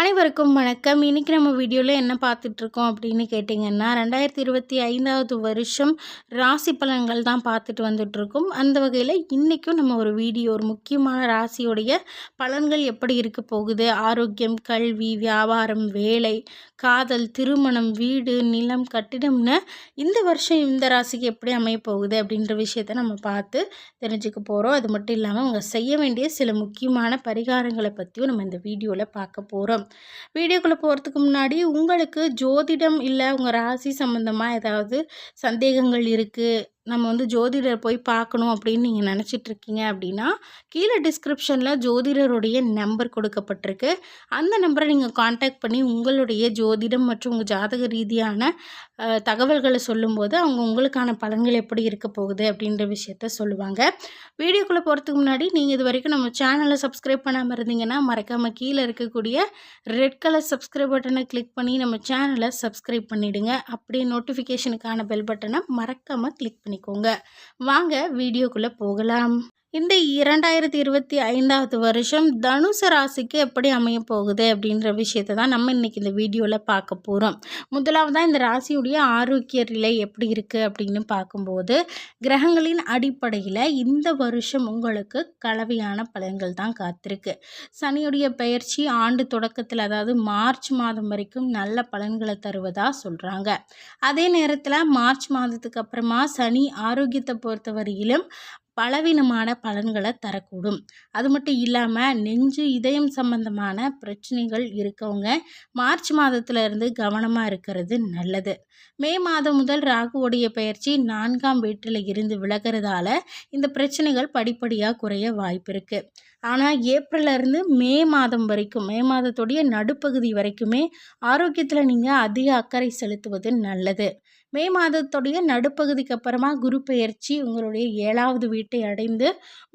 அனைவருக்கும் வணக்கம். இன்னைக்கு நம்ம வீடியோவில் என்ன பார்த்துட்ருக்கோம் அப்படின்னு கேட்டிங்கன்னா 2025வது வருஷம் ராசி பலன்கள் தான் பார்த்துட்டு வந்துட்ருக்கோம். அந்த வகையில் இன்றைக்கும் நம்ம ஒரு முக்கியமான ராசியோடைய பலன்கள் எப்படி இருக்க போகுது, ஆரோக்கியம், கல்வி, வியாபாரம், வேலை, காதல், திருமணம், வீடு, நிலம், கட்டிடம்னு இந்த வருஷம் இந்த ராசிக்கு எப்படி அமைய போகுது அப்படின்ற விஷயத்தை நம்ம பார்த்து தெரிஞ்சுக்க போகிறோம். அது மட்டும் இல்லாமல் அவங்க செய்ய வேண்டிய சில முக்கியமான பரிகாரங்களை பற்றியும் நம்ம இந்த வீடியோவில் பார்க்க போகிறோம். வீடியோக்குள்ளே போகிறதுக்கு முன்னாடி உங்களுக்கு ஜோதிடம் இல்லை உங்கள் ராசி சம்மந்தமாக ஏதாவது சந்தேகங்கள் இருக்குது, நம்ம ஜோதிடர் போய் பார்க்கணும் அப்படின்னு நீங்கள் நினச்சிட்ருக்கீங்க அப்படின்னா கீழே டிஸ்கிரிப்ஷனில் ஜோதிடருடைய நம்பர் கொடுக்கப்பட்டிருக்கு. அந்த நம்பரை நீங்கள் காண்டாக்ட் பண்ணி உங்களுடைய ஜோதிடம் மற்றும் உங்கள் ஜாதக ரீதியான தகவல்களை சொல்லும்போது அவங்க உங்களுக்கான பலன்கள் எப்படி இருக்க போகுது அப்படின்ற விஷயத்த சொல்லுவாங்க. வீடியோக்குள்ளே போகிறதுக்கு முன்னாடி நீங்கள் இது வரைக்கும் நம்ம சேனலை சப்ஸ்கிரைப் பண்ணாமல் இருந்தீங்கன்னா மறக்காமல் கீழே இருக்கக்கூடிய ரெட் கலர் சப்ஸ்கிரைப் பட்டனை கிளிக் பண்ணி நம்ம சேனலை சப்ஸ்கிரைப் பண்ணிவிடுங்க. அப்படியே நோட்டிஃபிகேஷனுக்கான பெல் பட்டனை மறக்காமல் கிளிக் பண்ணிக்கோங்க. வாங்க வீடியோக்குள்ளே போகலாம். இந்த 2025வது வருஷம் தனுசு ராசிக்கு எப்படி அமைய போகுது அப்படின்ற விஷயத்தை தான் நம்ம இன்றைக்கி இந்த வீடியோவில் பார்க்க போகிறோம். முதலாவதாக இந்த ராசியுடைய ஆரோக்கிய நிலை எப்படி இருக்குது அப்படின்னு பார்க்கும்போது கிரகங்களின் அடிப்படையில் இந்த வருஷம் உங்களுக்கு கலவையான பலன்கள் தான் காத்திருக்கு. சனியுடைய பெயர்ச்சி ஆண்டு தொடக்கத்தில் அதாவது மார்ச் மாதம் வரைக்கும் நல்ல பலன்களை தருவதாக சொல்கிறாங்க. அதே நேரத்தில் மார்ச் மாதத்துக்கு அப்புறமா சனி ஆரோக்கியத்தை பொறுத்தவரையிலும் பலவீனமான பலன்களை தரக்கூடும். அது மட்டும் இல்லாமல் நெஞ்சு இதயம் சம்பந்தமான பிரச்சனைகள் இருக்கவங்க மார்ச் மாதத்திலிருந்து கவனமாக இருக்கிறது நல்லது. மே மாதம் முதல் ராகுவோடைய பெயர்ச்சி 4ஆம் வீட்டில் இருந்து விலகிறதால இந்த பிரச்சனைகள் படிப்படியாக குறைய வாய்ப்பு இருக்குது. ஆனால் ஏப்ரல்லேருந்து மே மாதம் வரைக்கும், மே மாதத்துடைய நடுப்பகுதி வரைக்குமே ஆரோக்கியத்தில் நீங்கள் அதிக அக்கறை செலுத்துவது நல்லது. மே மாதத்துடைய நடுப்பகுதிக்கு அப்புறமா குரு பெயர்ச்சி உங்களுடைய 7வது வீட்டை அடைந்து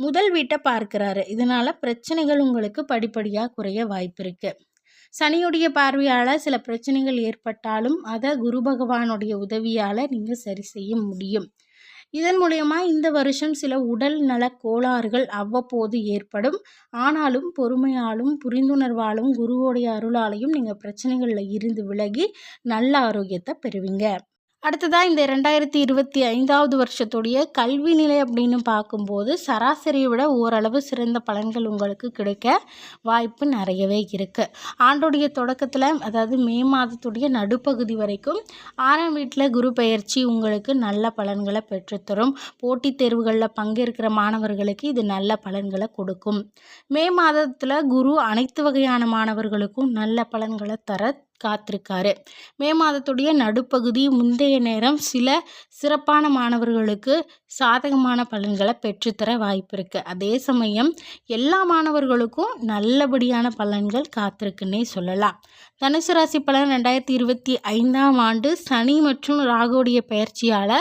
முதல் வீட்டை பார்க்கிறாரு. இதனால் பிரச்சனைகள் உங்களுக்கு படிப்படியாக குறைய வாய்ப்பு இருக்குது. சனியுடைய பார்வையால் சில பிரச்சனைகள் ஏற்பட்டாலும் அதை குரு பகவானுடைய உதவியால் நீங்கள் சரி செய்ய முடியும். இதன் மூலயமா இந்த வருஷம் சில உடல் நல கோளாறுகள் அவ்வப்போது ஏற்படும். ஆனாலும் பொறுமையாலும் புரிந்துணர்வாலும் குருவோடைய அருளாலையும் நீங்கள் பிரச்சனைகளில் இருந்து விலகி நல்ல ஆரோக்கியத்தை பெறுவீங்க. அடுத்ததாக இந்த 2025வது வருஷத்துடைய கல்வி நிலை அப்படின்னு பார்க்கும்போது சராசரியை விட ஓரளவு சிறந்த பலன்கள் உங்களுக்கு கிடைக்க வாய்ப்பு நிறையவே இருக்குது. ஆண்டுடைய தொடக்கத்தில் அதாவது மே மாதத்துடைய நடுப்பகுதி வரைக்கும் 6ஆம் வீட்டில் குரு பெயர்ச்சி உங்களுக்கு நல்ல பலன்களை பெற்றுத்தரும். போட்டித் தேர்வுகளில் பங்கேற்கிற மாணவர்களுக்கு இது நல்ல பலன்களை கொடுக்கும். மே மாதத்தில் குரு அனைத்து வகையான மாணவர்களுக்கும் நல்ல பலன்களை தர காத்திருக்காரு. மே மாதத்துடைய நடுப்பகுதி முந்தைய நேரம் சில சிறப்பான மாணவர்களுக்கு சாதகமான பலன்களை பெற்றுத்தர வாய்ப்பு இருக்குது. அதே சமயம் எல்லா மாணவர்களுக்கும் நல்லபடியான பலன்கள் காத்திருக்குன்னே சொல்லலாம். தனுசு ராசி பலன் 2025ஆம் ஆண்டு சனி மற்றும் ராகுடைய பெயர்ச்சியால்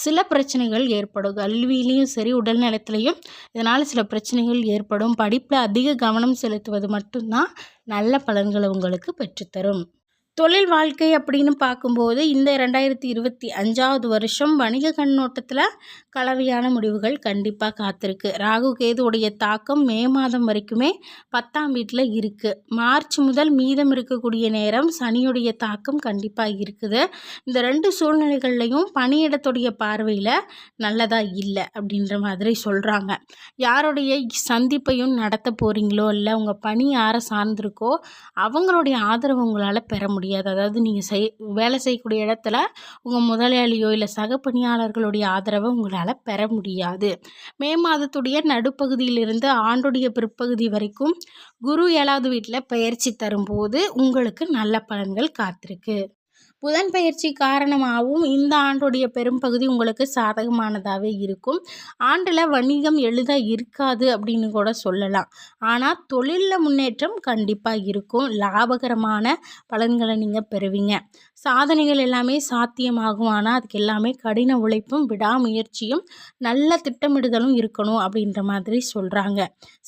சில பிரச்சனைகள் ஏற்படும். கல்வியிலையும் சரி உடல் நலத்திலையும் இதனால் சில பிரச்சனைகள் ஏற்படும். படிப்பில் அதிக கவனம் செலுத்துவது மட்டும்தான் நல்ல பலன்களை உங்களுக்கு பெற்றுத்தரும். தொழில் வாழ்க்கை அப்படின்னு பார்க்கும்போது இந்த 2025வது வருஷம் வணிக கண்ணோட்டத்தில் கலவையான முடிவுகள் கண்டிப்பாக காத்திருக்கு. ராகு கேதுவுடைய தாக்கம் மே மாதம் வரைக்குமே 10ஆம் வீட்டில் இருக்குது. மார்ச் முதல் மீதம் இருக்கக்கூடிய நேரம் சனியுடைய தாக்கம் கண்டிப்பாக இருக்குது. இந்த 2 சூழ்நிலைகள்லையும் பணியிடத்துடைய பார்வையில் நல்லதாக இல்லை அப்படின்ற மாதிரி சொல்கிறாங்க. யாருடைய சந்திப்பையும் நடத்த போகிறீங்களோ இல்லை உங்கள் பணி யாரை சார்ந்திருக்கோ அவங்களுடைய ஆதரவு உங்களால் பெற முடியாது. அதாவது நீங்கள் வேலை செய்யக்கூடிய இடத்துல உங்கள் முதலாளியோ இல்லை சக பணியாளர்களுடைய ஆதரவை உங்களால் பெற முடியாது. மே மாதத்துடைய நடுப்பகுதியிலிருந்து ஆண்டுடைய பிற்பகுதி வரைக்கும் குரு 7வது வீட்டில் பெயர்ச்சி தரும்போது உங்களுக்கு நல்ல பலன்கள் காத்திருக்கு. புதன் பயிற்சி காரணமாகவும் இந்த ஆண்டுடைய பெரும்பகுதி உங்களுக்கு சாதகமானதாகவே இருக்கும். ஆண்டில் வணிகம் எளிதாக இருக்காது அப்படின்னு கூட சொல்லலாம். ஆனால் தொழிலில் முன்னேற்றம் கண்டிப்பாக இருக்கும். லாபகரமான பலன்களை நீங்கள் பெறுவீங்க. சாதனைகள் எல்லாமே சாத்தியமாகும். ஆனால் அதுக்கு எல்லாமே கடின உழைப்பும் விடாமுயற்சியும் நல்ல திட்டமிடுதலும் இருக்கணும் அப்படின்ற மாதிரி சொல்கிறாங்க.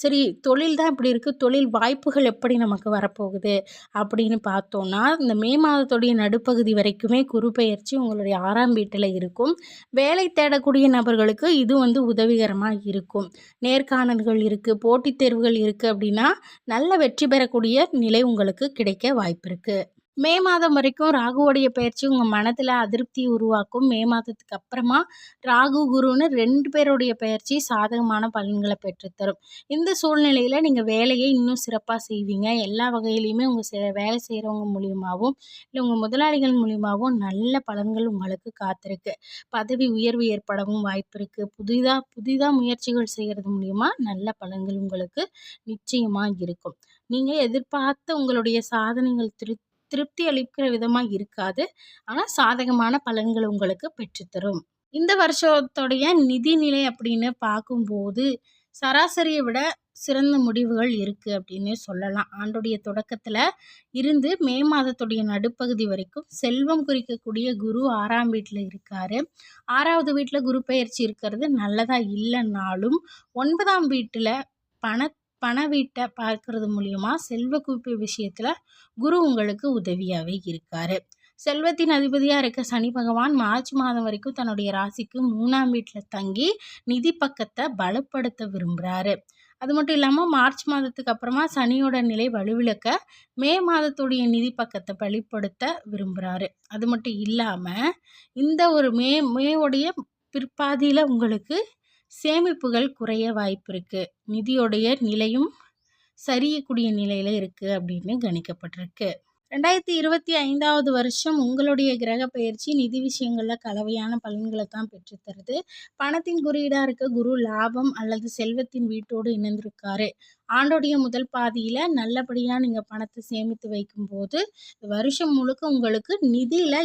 சரி, தொழில் தான் இப்படி இருக்குது, தொழில் வாய்ப்புகள் எப்படி நமக்கு வரப்போகுது அப்படின்னு பார்த்தோன்னா இந்த மே மாதத்துடைய நடுப்பகுதி நடுப்பகுதி வரைக்குமே குரு பெயர்ச்சி உங்களுடைய 6ஆம் வீட்டில் இருக்கும். வேலை தேடக்கூடிய நபர்களுக்கு இது உதவிகரமாக இருக்கும். நேர்காணல்கள் இருக்குது, போட்டித் தேர்வுகள் இருக்குது அப்படின்னா நல்ல வெற்றி பெறக்கூடிய நிலை உங்களுக்கு கிடைக்க வாய்ப்பு இருக்குது. மே மாதம் வரைக்கும் ராகுவோடைய பயிற்சி உங்கள் மனதில் அதிருப்தி உருவாக்கும். மே மாதத்துக்கு அப்புறமா ராகு குருன்னு 2 பேருடைய பயிற்சி சாதகமான பலன்களை பெற்றுத்தரும். இந்த சூழ்நிலையில் நீங்கள் வேலையை இன்னும் சிறப்பாக செய்வீங்க. எல்லா வகையிலையுமே உங்கள் வேலை செய்கிறவங்க மூலியமாகவும் இல்லை உங்கள் முதலாளிகள் மூலியமாகவும் நல்ல பலன்கள் உங்களுக்கு காத்திருக்கு. பதவி உயர்வு ஏற்படவும் வாய்ப்பு இருக்குது. புதிதாக முயற்சிகள் செய்கிறது மூலிமா நல்ல பலன்கள் உங்களுக்கு நிச்சயமாக இருக்கும். நீங்கள் எதிர்பார்த்த உங்களுடைய சாதனைகள் திருப்தி அளிக்கிற விதமாக இருக்காது. ஆனால் சாதகமான பலன்கள் உங்களுக்கு பெற்றுத்தரும். இந்த வருஷத்தோடைய நிதிநிலை அப்படின்னு பார்க்கும்போது சராசரியை விட சிறந்த முடிவுகள் இருக்குது அப்படின்னு சொல்லலாம். ஆண்டுடைய தொடக்கத்தில் இருந்து மே மாதத்துடைய நடுப்பகுதி வரைக்கும் செல்வம் குறிக்கக்கூடிய குரு 6ஆம் வீட்டில் இருக்கார். 6வது வீட்டில் குரு பெயர்ச்சி இருக்கிறது நல்லதாக இல்லைன்னாலும் 9ஆம் வீட்டில் பண வீட்டை பார்க்கறது மூலியமாக செல்வ குவிப்பு விஷயத்தில் குரு உங்களுக்கு உதவியாகவே இருக்கார். செல்வத்தின் அதிபதியாக இருக்க சனி பகவான் மார்ச் மாதம் வரைக்கும் தன்னுடைய ராசிக்கு 3ஆம் வீட்டில் தங்கி நிதி பக்கத்தை பலப்படுத்த விரும்புகிறாரு. அது மட்டும் இல்லாமல் மார்ச் மாதத்துக்கு அப்புறமா சனியோட நிலை வலுவிழக்க மே மாதத்துடைய நிதி பக்கத்தை வெளிப்படுத்த விரும்புகிறாரு. அது மட்டும் இல்லாமல் இந்த ஒரு மேவுடைய பிற்பாதியில் உங்களுக்கு சேமிப்புகள் குறைய வாய்ப்பு இருக்குது. நிதியோடைய நிலையும் சரியக்கூடிய நிலையில் இருக்குது அப்படின்னு கணிக்கப்பட்டிருக்கு. 2025வது வருஷம் உங்களுடைய கிரக பயிற்சி நிதி விஷயங்களில் கலவையான பலன்களை தான் பெற்றுத்தருது. பணத்தின் குறியீடாக இருக்க குரு லாபம் அல்லது செல்வத்தின் வீட்டோடு இணைந்திருக்காரு. ஆண்டோடைய முதல் பாதியில் நல்லபடியாக நீங்கள் பணத்தை சேமித்து வைக்கும்போது வருஷம் முழுக்க உங்களுக்கு நிதியில்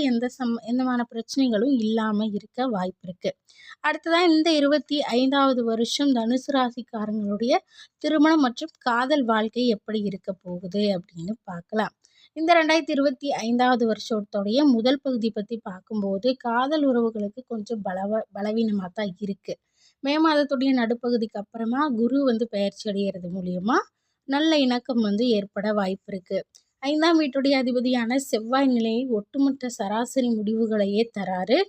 எந்தமான பிரச்சனைகளும் இல்லாமல் இருக்க வாய்ப்பு இருக்குது. அடுத்ததான் இந்த 25வது வருஷம் தனுசு ராசிக்காரங்களுடைய திருமணம் மற்றும் காதல் வாழ்க்கை எப்படி இருக்க போகுது அப்படின்னு பார்க்கலாம். இந்த 2025வது வருஷத்தோடைய முதல் பகுதி பற்றி பார்க்கும்போது காதல் உறவுகளுக்கு கொஞ்சம் பலவீனமாக தான் இருக்குது. மே மாதத்துடைய நடுப்பகுதிக்கு அப்புறமா குரு பெயர்ச்சி அடைகிறது மூலியமா நல்ல இணக்கம் ஏற்பட வாய்ப்பு இருக்குது. 5ஆம் வீட்டுடைய அதிபதியான செவ்வாய் நிலையை ஒட்டுமொத்த சராசரி முடிவுகளையே தராரு.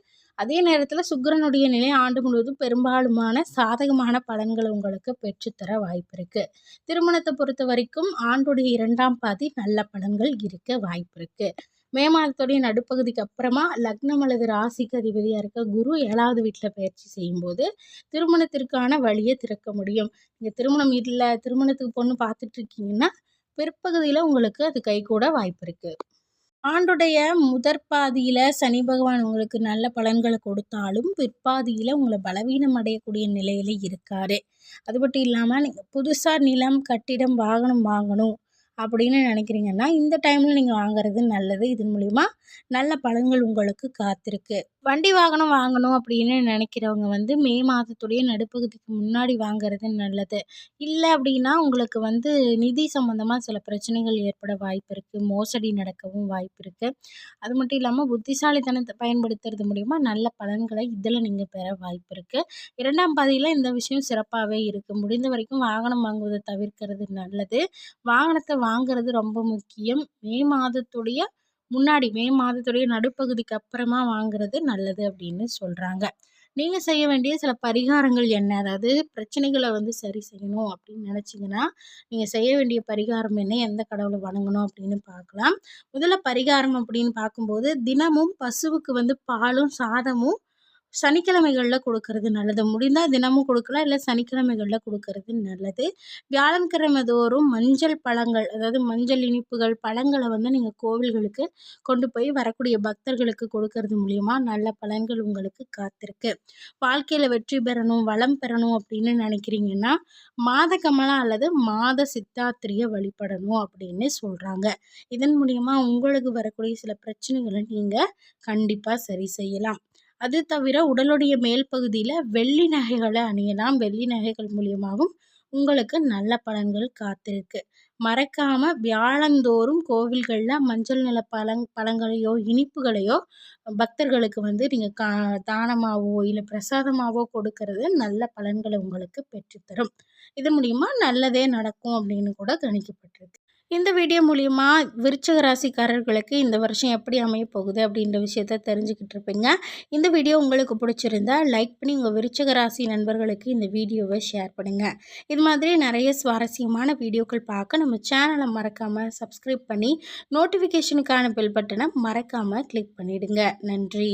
அதே நேரத்தில் சுக்கிரனுடைய நிலை ஆண்டு முழுவதும் பெரும்பாலுமான சாதகமான பலன்களை உங்களுக்கு பெற்றுத்தர வாய்ப்பு இருக்குது. திருமணத்தை பொறுத்த வரைக்கும் ஆண்டுடைய 2ஆம் பாதி நல்ல பலன்கள் இருக்க வாய்ப்பு இருக்குது. மே மாதத்துடைய நடுப்பகுதிக்கு அப்புறமா லக்னம் அல்லது ராசிக்கு அதிபதியாக இருக்க குரு 7வது வீட்டில் பயிற்சி செய்யும்போது திருமணத்திற்கான வழியை திறக்க முடியும். நீங்கள் திருமணம் இல்லை, திருமணத்துக்கு பொண்ணு பார்த்துட்டு இருக்கீங்கன்னா பிற்பகுதியில் உங்களுக்கு அது கைகூட வாய்ப்பு இருக்குது. ஆண்டுடைய முதற்பாதியில் சனி பகவான் உங்களுக்கு நல்ல பலன்களை கொடுத்தாலும் பிற்பாதியில் உங்களை பலவீனம் அடையக்கூடிய நிலையில் இருக்கார். அது மட்டும் இல்லாமல் நீங்கள் புதுசாக நிலம், கட்டிடம், வாகனம் வாங்கணும் அப்படின்னு நினைக்கிறீங்கன்னா இந்த டைமில் நீங்கள் வாங்குறது நல்லது. இதன் மூலிமா நல்ல பலன்கள் உங்களுக்கு காத்திருக்கு. வண்டி வாகனம் வாங்கணும் அப்படின்னு நினைக்கிறவங்க மே மாதத்துடைய நடுப்பகுதிக்கு முன்னாடி வாங்குறது நல்லது. இல்லை அப்படின்னா உங்களுக்கு நிதி சம்மந்தமாக சில பிரச்சனைகள் ஏற்பட வாய்ப்பு இருக்குது. மோசடி நடக்கவும் வாய்ப்பு இருக்குது. அது மட்டும் இல்லாமல் புத்திசாலித்தனத்தை பயன்படுத்துறது மூலிமா நல்ல பலன்களை இதில் நீங்கள் பெற வாய்ப்பு இருக்குது. 2ஆம் பாதியில் இந்த விஷயம் சிறப்பாகவே இருக்குது. முடிந்த வரைக்கும் வாகனம் வாங்குவதை தவிர்க்கிறது நல்லது. வாகனத்தை வாங்குறது ரொம்ப முக்கியம். மே மாதத்துடைய நடுப்பகுதிக்கு அப்புறமா வாங்குறது நல்லது அப்படின்னு சொல்கிறாங்க. நீங்கள் செய்ய வேண்டிய சில பரிகாரங்கள் என்ன, அதாவது பிரச்சனைகளை சரி செய்யணும் அப்படின்னு நினச்சிங்கன்னா நீங்கள் செய்ய வேண்டிய பரிகாரம் என்ன, எந்த கடவுளை வணங்கணும் அப்படின்னு பார்க்கலாம். முதல்ல பரிகாரம் அப்படின்னு பார்க்கும்போது தினமும் பசுவுக்கு பாலும் சாதமும் சனிக்கிழமைகளில் கொடுக்கறது நல்லது. முடிந்தால் தினமும் கொடுக்கலாம், இல்லை சனிக்கிழமைகளில் கொடுக்கறது நல்லது. வியாழக்கிழமை தோறும் மஞ்சள் பழங்கள், அதாவது மஞ்சள் இனிப்புகள், பழங்களை நீங்கள் கோவில்களுக்கு கொண்டு போய் வரக்கூடிய பக்தர்களுக்கு கொடுக்கறது மூலிமா நல்ல பலன்கள் உங்களுக்கு காத்திருக்கு. வாழ்க்கையில் வெற்றி பெறணும், வளம் பெறணும் அப்படின்னு நினைக்கிறீங்கன்னா மாத கமலா அல்லது மாத சித்தாத்திரியை வழிபடணும் அப்படின்னு சொல்கிறாங்க. இதன் மூலிமா உங்களுக்கு வரக்கூடிய சில பிரச்சனைகளை நீங்கள் கண்டிப்பாக சரி செய்யலாம். அது தவிர உடலுடைய மேல் பகுதியில் வெள்ளி நகைகளை அணியலாம். வெள்ளி நகைகள் மூலியமாகவும் உங்களுக்கு நல்ல பலன்கள் காத்திருக்கு. மறக்காமல் வியாழந்தோறும் கோவில்களில் மஞ்சள் நிற பழங்களையோ இனிப்புகளையோ பக்தர்களுக்கு நீங்கள் தானமாகவோ இல்லை பிரசாதமாகவோ கொடுக்கறது நல்ல பலன்களை உங்களுக்கு பெற்றுத்தரும். இது மூலிமா நல்லதே நடக்கும் அப்படின்னு கூட கணிக்கப்பட்டிருக்கு. இந்த வீடியோ மூலியமா விருச்சிக ராசிக்காரர்களுக்கு இந்த வருஷம் எப்படி அமைய போகுது அப்படின்ற விஷயத்த தெரிஞ்சுக்கிட்டு இருப்பீங்க. இந்த வீடியோ உங்களுக்கு பிடிச்சிருந்தா லைக் பண்ணி உங்கள் விருச்சிக ராசி நண்பர்களுக்கு இந்த வீடியோவை ஷேர் பண்ணுங்கள். இது மாதிரி நிறைய சுவாரஸ்யமான வீடியோக்கள் பார்க்க நம்ம சேனலை மறக்காமல் சப்ஸ்கிரைப் பண்ணி நோட்டிஃபிகேஷனுக்கான பெல் பட்டனை மறக்காமல் கிளிக் பண்ணிடுங்க. நன்றி.